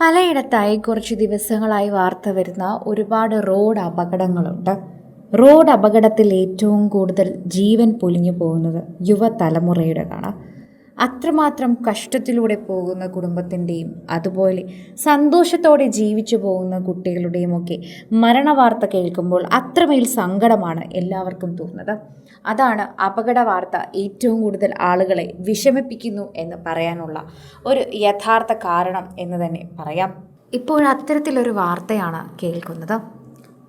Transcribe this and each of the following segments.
പലയിടത്തായി കുറച്ച് ദിവസങ്ങളായി വാർത്ത വരുന്ന ഒരുപാട് റോഡ് അപകടങ്ങളുണ്ട്. റോഡ് അപകടത്തിൽ ഏറ്റവും കൂടുതൽ ജീവൻ പൊലിഞ്ഞു പോകുന്നത് യുവതലമുറയുടേതാണ്. അത്രമാത്രം കഷ്ടത്തിലൂടെ പോകുന്ന കുടുംബത്തിൻ്റെയും അതുപോലെ സന്തോഷത്തോടെ ജീവിച്ചു പോകുന്ന കുട്ടികളുടെയും ഒക്കെ മരണവാർത്ത കേൾക്കുമ്പോൾ അത്രമേൽ സങ്കടമാണ് എല്ലാവർക്കും തോന്നുന്നത്. അതാണ് അപകട വാർത്ത ഏറ്റവും കൂടുതൽ ആളുകളെ വിഷമിപ്പിക്കുന്നു എന്ന് പറയാനുള്ള ഒരു യഥാർത്ഥ കാരണം എന്ന് തന്നെ പറയാം. ഇപ്പോൾ അത്തരത്തിലൊരു വാർത്തയാണ് കേൾക്കുന്നത്.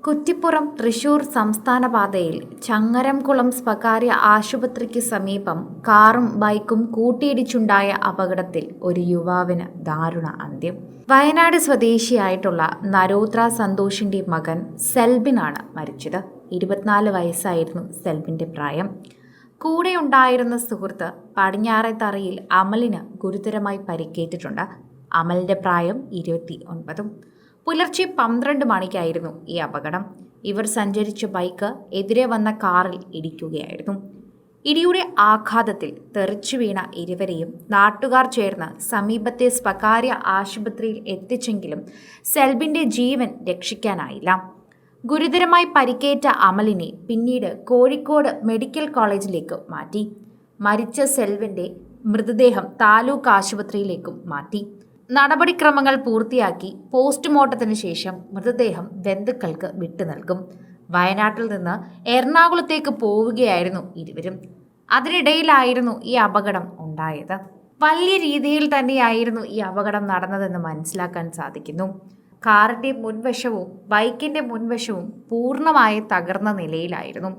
കുറ്റിപ്പുറം തൃശൂർ സംസ്ഥാന പാതയിൽ ചങ്ങരംകുളം സ്വകാര്യ ആശുപത്രിക്ക് സമീപം കാറും ബൈക്കും കൂട്ടിയിടിച്ചുണ്ടായ അപകടത്തിൽ ഒരു യുവാവിന് ദാരുണ അന്ത്യം. വയനാട് സ്വദേശിയായിട്ടുള്ള നരോത്ര സന്തോഷിന്റെ മകൻ സെൽബിനാണ് മരിച്ചത്. 24 വയസ്സായിരുന്നു സെൽബിന്റെ പ്രായം. കൂടെ ഉണ്ടായിരുന്ന സുഹൃത്ത് പടിഞ്ഞാറേത്തറയിൽ അമലിന് ഗുരുതരമായി പരിക്കേറ്റിട്ടുണ്ട്. അമലിന്റെ പ്രായം 29. പുലർച്ചെ 12 മണിക്കായിരുന്നു ഈ അപകടം. ഇവർ സഞ്ചരിച്ച ബൈക്ക് എതിരെ വന്ന കാറിൽ ഇടിക്കുകയായിരുന്നു. ഇടിയുടെ ആഘാതത്തിൽ തെറിച്ചു വീണ ഇരുവരെയും നാട്ടുകാർ ചേർന്ന് സമീപത്തെ സ്വകാര്യ ആശുപത്രിയിൽ എത്തിച്ചെങ്കിലും സെൽബിന്റെ ജീവൻ രക്ഷിക്കാനായില്ല. ഗുരുതരമായി പരിക്കേറ്റ അമലിനെ പിന്നീട് കോഴിക്കോട് മെഡിക്കൽ കോളേജിലേക്ക് മാറ്റി. മരിച്ച സെൽവിന്റെ മൃതദേഹം താലൂക്ക് ആശുപത്രിയിലേക്കും മാറ്റി. നടപടിക്രമങ്ങൾ പൂർത്തിയാക്കി പോസ്റ്റ്മോർട്ടത്തിന് ശേഷം മൃതദേഹം ബന്ധുക്കൾക്ക് വിട്ടു നൽകും. വയനാട്ടിൽ നിന്ന് എറണാകുളത്തേക്ക് പോവുകയായിരുന്നു ഇരുവരും. അതിനിടയിലായിരുന്നു ഈ അപകടം ഉണ്ടായത്. വലിയ രീതിയിൽ തന്നെയായിരുന്നു ഈ അപകടം നടന്നതെന്ന് മനസ്സിലാക്കാൻ സാധിക്കുന്നു. കാറിന്റെ മുൻവശവും ബൈക്കിന്റെ മുൻവശവും പൂർണ്ണമായി തകർന്ന നിലയിലായിരുന്നു.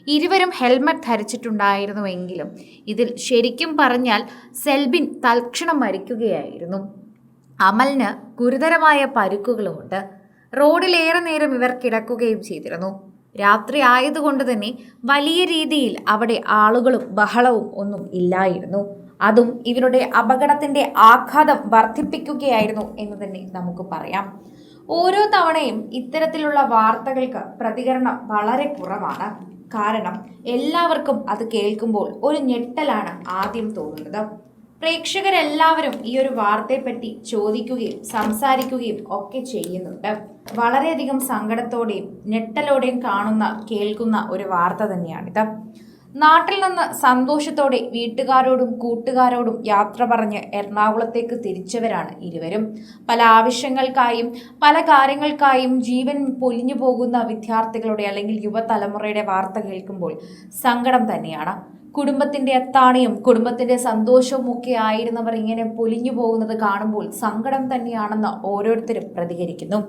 ഇരുവരും ഹെൽമറ്റ് ധരിച്ചിട്ടുണ്ടായിരുന്നുവെങ്കിലും ഇതിൽ ശരിക്കും പറഞ്ഞാൽ സെൽബിൻ തൽക്ഷണം മരിക്കുകയായിരുന്നു. അമലിന് ഗുരുതരമായ പരുക്കുകളുമുണ്ട്. റോഡിലേറെ നേരം ഇവർ കിടക്കുകയും ചെയ്തിരുന്നു. രാത്രി ആയതുകൊണ്ട് തന്നെ വലിയ രീതിയിൽ അവിടെ ആളുകളും ബഹളവും ഒന്നും ഇല്ലായിരുന്നു. അതും ഇവരുടെ അപകടത്തിന്റെ ആഘാതം വർദ്ധിപ്പിക്കുകയായിരുന്നു എന്ന് തന്നെ നമുക്ക് പറയാം. ഓരോ തവണയും ഇത്തരത്തിലുള്ള വാർത്തകൾക്ക് പ്രതികരണം വളരെ കുറവാണ്. കാരണം എല്ലാവർക്കും അത് കേൾക്കുമ്പോൾ ഒരു ഞെട്ടലാണ് ആദ്യം തോന്നുന്നത്. പ്രേക്ഷകരെല്ലാവരും ഈ ഒരു വാർത്തയെപ്പറ്റി ചോദിക്കുകയും സംസാരിക്കുകയും ഒക്കെ ചെയ്യുന്നുണ്ട്. വളരെയധികം സങ്കടത്തോടെയും ഞെട്ടലോടെയും കേൾക്കുന്ന ഒരു വാർത്ത തന്നെയാണിത്. നാട്ടിൽ നിന്ന് സന്തോഷത്തോടെ വീട്ടുകാരോടും കൂട്ടുകാരോടും യാത്ര പറഞ്ഞ് എറണാകുളത്തേക്ക് തിരിച്ചവരാണ് ഇരുവരും. പല ആവശ്യങ്ങൾക്കായും പല കാര്യങ്ങൾക്കായും ജീവൻ പൊലിഞ്ഞു പോകുന്ന വിദ്യാർത്ഥികളുടെ അല്ലെങ്കിൽ യുവതലമുറയുടെ വാർത്ത കേൾക്കുമ്പോൾ സങ്കടം തന്നെയാണ്. കുടുംബത്തിന്റെ അത്താണിയും കുടുംബത്തിന്റെ സന്തോഷവും ഒക്കെ ആയിരുന്നവർ ഇങ്ങനെ പൊലിഞ്ഞു പോകുന്നത് കാണുമ്പോൾ സങ്കടം തന്നെയാണെന്ന് ഓരോരുത്തരും പ്രതികരിക്കുന്നു.